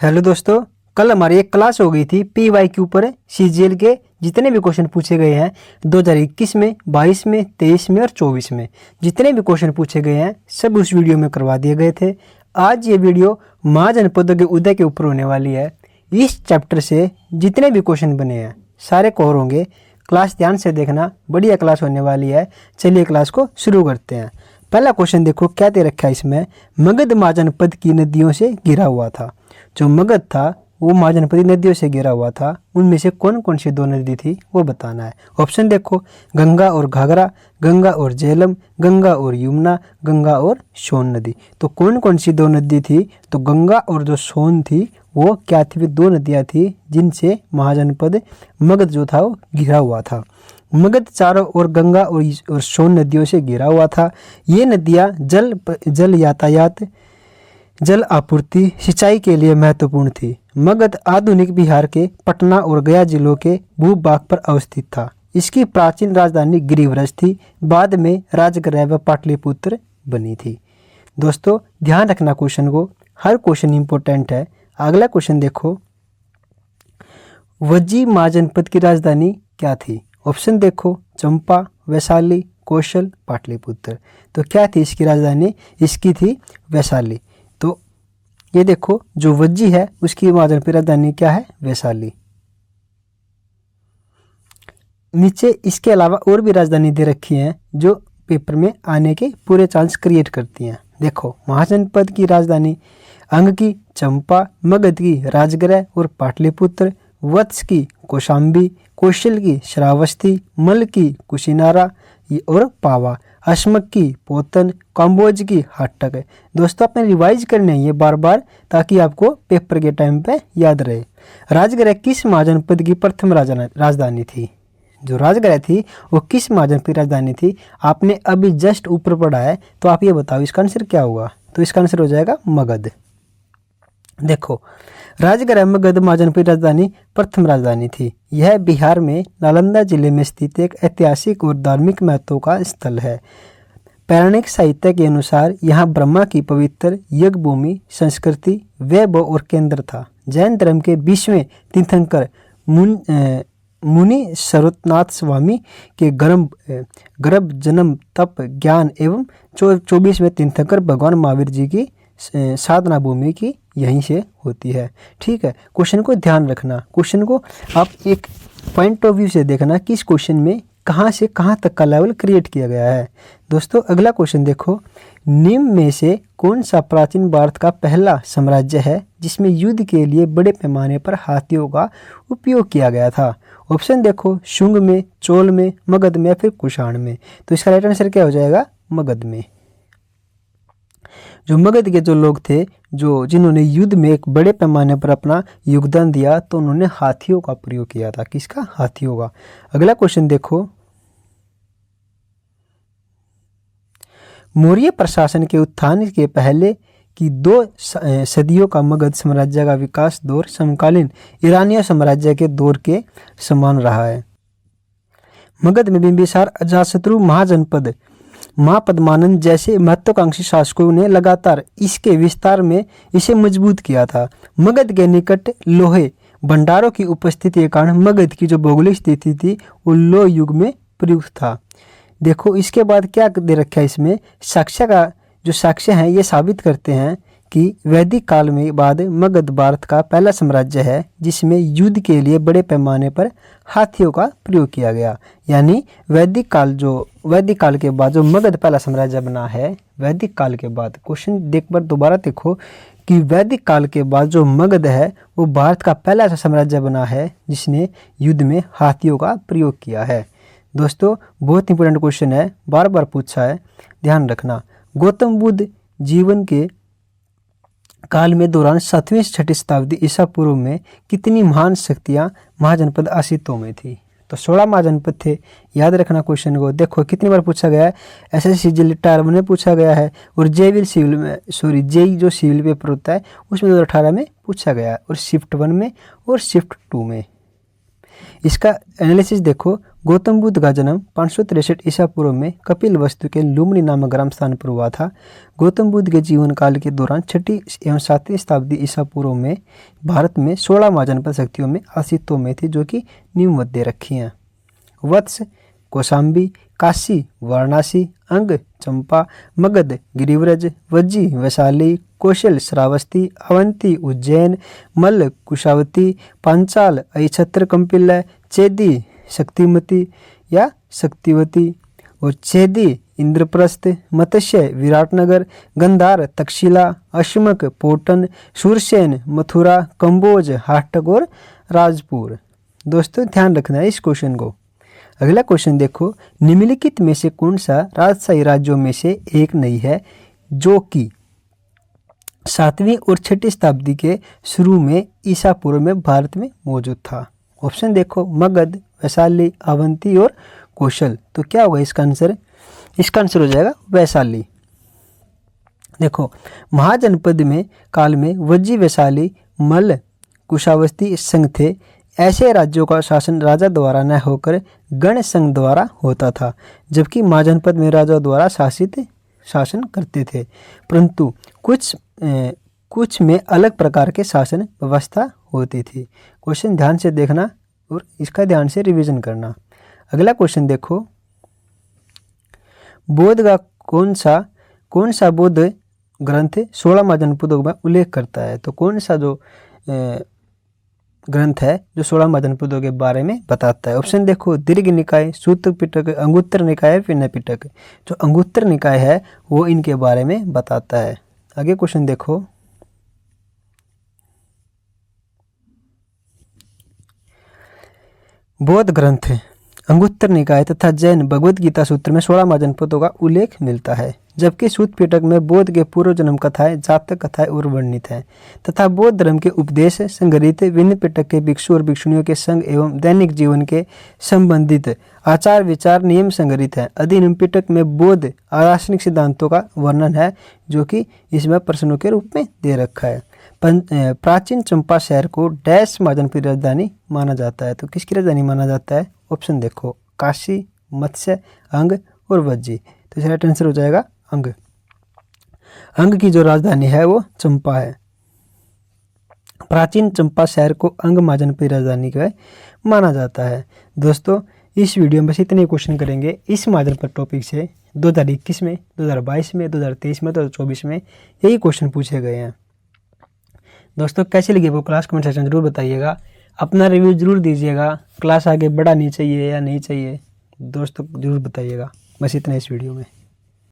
Hello दोस्तों, कल हमारी एक क्लास हो गई थी PYQ पर CGL के जितने भी क्वेश्चन पूछे गए हैं 2021 में, 22 में, 23 में और 24 में जितने भी क्वेश्चन पूछे गए हैं सब उस वीडियो में करवा दिए गए थे। आज ये वीडियो महाजनपदों के उदय के ऊपर होने वाली है। इस चैप्टर से जितने भी क्वेश्चन बने हैं सारे कवर होंगे। क्लास ध्यान से देखना, बढ़िया क्लास होने वाली है। चलिए क्लास को शुरू करते हैं। पहला क्वेश्चन देखो क्या दे रखा है इसमें। मगध महाजनपद की नदियों से घिरा हुआ था। जो मगध था वो महाजनपदी नदियों से घिरा हुआ था। उनमें से कौन कौन सी दो नदी थी वो बताना है। ऑप्शन देखो, गंगा और घाघरा, गंगा और झेलम, गंगा और यमुना, गंगा और सोन नदी। तो कौन कौन सी दो नदी थी? तो गंगा और जो सोन थी वो क्या थी? दो नदियाँ थी जिनसे महाजनपद मगध जो था वो घिरा हुआ था। मगध चारों ओर गंगा और सोन नदियों से घिरा हुआ था। ये नदियाँ जल यातायात, जल आपूर्ति, सिंचाई के लिए महत्वपूर्ण थी। मगध आधुनिक बिहार के पटना और गया जिलों के भूभाग पर अवस्थित था। इसकी प्राचीन राजधानी गिरिव्रज थी। बाद में राजगृह व पाटलिपुत्र बनी थी। दोस्तों ध्यान रखना क्वेश्चन को, हर क्वेश्चन इंपॉर्टेंट है। अगला क्वेश्चन देखो, वज्जी महाजनपद की राजधानी क्या थी? ऑप्शन देखो, चंपा, वैशाली, कौशल, पाटलिपुत्र। तो क्या थी इसकी राजधानी? इसकी थी वैशाली। तो ये देखो जो वज्जी है उसकी महाजनपद राजधानी क्या है? वैशाली। नीचे इसके अलावा और भी राजधानी दे रखी हैं जो पेपर में आने के पूरे चांस क्रिएट करती हैं। देखो महाजनपद की राजधानी अंग की चंपा, मगध की राजगृह और पाटलिपुत्र, वत्स की कौशाम्बी, कौशल की श्रावस्ती, मल की कुशीनारा और पावा, अश्मक की पोतन, काम्बोज की हाटक। दोस्तों आपने रिवाइज करने हैं ये बार बार ताकि आपको पेपर के टाइम पे याद रहे। राजगृह किस महाजनपद की प्रथम राजधानी थी? जो राजगृह थी वो किस महाजनपद की राजधानी थी? आपने अभी जस्ट ऊपर पढ़ा है, तो आप ये बताओ इसका आंसर क्या होगा? तो इसका आंसर हो जाएगा मगध। देखो राजगृह मगध महाजनपद राजधानी प्रथम राजधानी थी। यह बिहार में नालंदा जिले में स्थित एक ऐतिहासिक और धार्मिक महत्व का स्थल है। पौराणिक साहित्य के अनुसार यहाँ ब्रह्मा की पवित्र यज्ञ भूमि, संस्कृति, वैभव और केंद्र था। जैन धर्म के 20वें तीर्थंकर मुनि सर्वनाथ स्वामी के गर्भ जन्म तप ज्ञान एवं 24वें तीर्थंकर भगवान महावीर जी की साधना भूमि की यहीं से होती है। ठीक है, क्वेश्चन को ध्यान रखना। क्वेश्चन को आप एक पॉइंट ऑफ व्यू से देखना कि इस क्वेश्चन में कहाँ से कहाँ तक का लेवल क्रिएट किया गया है। दोस्तों अगला क्वेश्चन देखो, निम्न में से कौन सा प्राचीन भारत का पहला साम्राज्य है जिसमें युद्ध के लिए बड़े पैमाने पर हाथियों का उपयोग किया गया था? ऑप्शन देखो, शुंग में, चोल में, मगध में, फिर कुषाण में। तो इसका राइट आंसर क्या हो जाएगा? मगध में। जो मगध के जो लोग थे जो जिन्होंने युद्ध में एक बड़े पैमाने पर अपना योगदान दिया तो उन्होंने हाथियों का प्रयोग किया था। किसका? हाथियों का। अगला क्वेश्चन देखो, मौर्य प्रशासन के उत्थान के पहले की 2 सदियों का मगध साम्राज्य का विकास दौर समकालीन ईरानी साम्राज्य के दौर के समान रहा है। मगध में बिंबिसार, अजातशत्रु, महाजनपद, महापद्मानंद जैसे महत्वाकांक्षी शासकों ने लगातार इसके विस्तार में इसे मजबूत किया था। मगध के निकट लोहे भंडारों की उपस्थिति के कारण मगध की जो भौगोलिक स्थिति थी वो लोह युग में प्रयुक्त था। देखो इसके बाद क्या दे रखा है इसमें, साक्ष्य का जो साक्ष्य हैं ये साबित करते हैं कि वैदिक काल में बाद मगध भारत का पहला साम्राज्य है जिसमें युद्ध के लिए बड़े पैमाने पर हाथियों का प्रयोग किया गया। यानी वैदिक काल के बाद जो मगध पहला साम्राज्य बना है, वैदिक काल के बाद, क्वेश्चन बार दोबारा देखो कि वैदिक काल के बाद जो मगध है वो भारत का पहला ऐसा साम्राज्य बना है जिसने युद्ध में हाथियों का प्रयोग किया है। दोस्तों बहुत इंपॉर्टेंट क्वेश्चन है, बार बार पूछा है, ध्यान रखना। गौतम बुद्ध जीवन के काल में दौरान 7वीं से 6वीं शताब्दी ईसा पूर्व में कितनी महान शक्तियाँ महाजनपद अस्तित्व में थी? तो 16 महाजनपद थे। याद रखना क्वेश्चन को। देखो कितनी बार पूछा गया है, SSC टायर 1 में पूछा गया है और जेई जो सिविल पेपर होता है उसमें 2018 में पूछा गया है, और शिफ्ट 1 में और शिफ्ट 2 में। इसका एनालिसिस देखो। गौतम बुद्ध का जन्म 563 ईसा पूर्व में कपिल वस्तु के लुम्बिनी नामक ग्राम स्थान पर हुआ था। गौतम बुद्ध के जीवन काल के दौरान 6वीं एवं 7वीं शताब्दी ईसा पूर्व में भारत में 16 महाजनपद शक्तियों में अस्तित्व में थी, जो कि निम्न मत दे रखी हैं। वत्स, कौशाम्बी, काशी, वाराणसी, अंग, चंपा, मगध, गिरिव्रज, वज्जी, वैशाली, कौशल, श्रावस्ती, अवंती, उज्जैन, मल्ल, कुशावती, पांचाल, अहिछत्र, कंपिल्य, चेदी, शक्तिमती या शक्तिवती और चेदी, इंद्रप्रस्थ, मत्स्य, विराटनगर, गंधार, तक्षशिला, अश्मक, पोटन, सूरसेन, मथुरा, कंबोज, हाटक और राजपुर। दोस्तों ध्यान रखना है इस क्वेश्चन को। अगला क्वेश्चन देखो, निम्नलिखित में से कौन सा राजशाही राज्यों में से एक नहीं है जो कि 7वीं और 6वीं शताब्दी के शुरू में ईसा पूर्व में भारत में मौजूद था? ऑप्शन देखो, मगध, वैशाली, अवंती और कौशल। तो क्या होगा इसका आंसर? इसका आंसर हो जाएगा वैशाली। देखो, महाजनपद में काल में वज्जी, वैशाली, मल्ल, कुशावस्ती संघ थे। ऐसे राज्यों का शासन राजा द्वारा न होकर गण संघ द्वारा होता था, जबकि महाजनपद में राजा द्वारा शासन करते थे, परंतु कुछ में अलग प्रकार के शासन व्यवस्था होती थी। क्वेश्चन ध्यान से देखना और इसका ध्यान से रिवीजन करना। अगला क्वेश्चन देखो, बौद्ध का कौन सा बौद्ध ग्रंथ 16 महाजनपदों में उल्लेख करता है? तो कौन सा जो ग्रंथ है जो 16 महाजनपदों के बारे में बताता है? ऑप्शन देखो, दीर्घ निकाय, सूत्र पिटक, अंगुत्तर निकाय, फिर पिटक। जो अंगुत्तर निकाय है वो इनके बारे में बताता है। आगे क्वेश्चन देखो, बौद्ध ग्रंथ अंगुत्तर निकाय तथा जैन भगवद गीता सूत्र में 16 महाजनपदों का उल्लेख मिलता है, जबकि सूत पिटक में बौद्ध के पूर्व जन्म कथाएं, जातक कथाएं और वर्णित हैं तथा बौद्ध धर्म के उपदेश संग्रहित विभिन्न पिटक के भिक्षु और भिक्षुणियों के संग एवं दैनिक जीवन के संबंधित आचार विचार नियम संग्रहित हैं। अधिनियम पिटक में बौद्ध दार्शनिक सिद्धांतों का वर्णन है, जो कि इसमें प्रश्नों के रूप में दे रखा है। प्राचीन चंपा शहर को डैश महाजनपद की राजधानी माना जाता है। तो किसकी राजधानी माना जाता है? ऑप्शन देखो, काशी, मत्स्य, अंग और वज्जी। तो इसका आंसर हो जाएगा अंग। अंग की जो राजधानी है वो चंपा है। प्राचीन चंपा शहर को अंग महाजनपद की राजधानी का माना जाता है। दोस्तों इस वीडियो में बस इतने क्वेश्चन करेंगे इस महाजनपद टॉपिक से। 2021 में, 2022 में, 2023 में, 2024 में यही क्वेश्चन पूछे गए हैं। दोस्तों कैसी लगी वो क्लास कमेंट सेक्शन जरूर बताइएगा। अपना रिव्यू जरूर दीजिएगा, क्लास आगे बढ़ानी चाहिए या नहीं चाहिए, दोस्तों जरूर बताइएगा। बस इतना इस वीडियो में।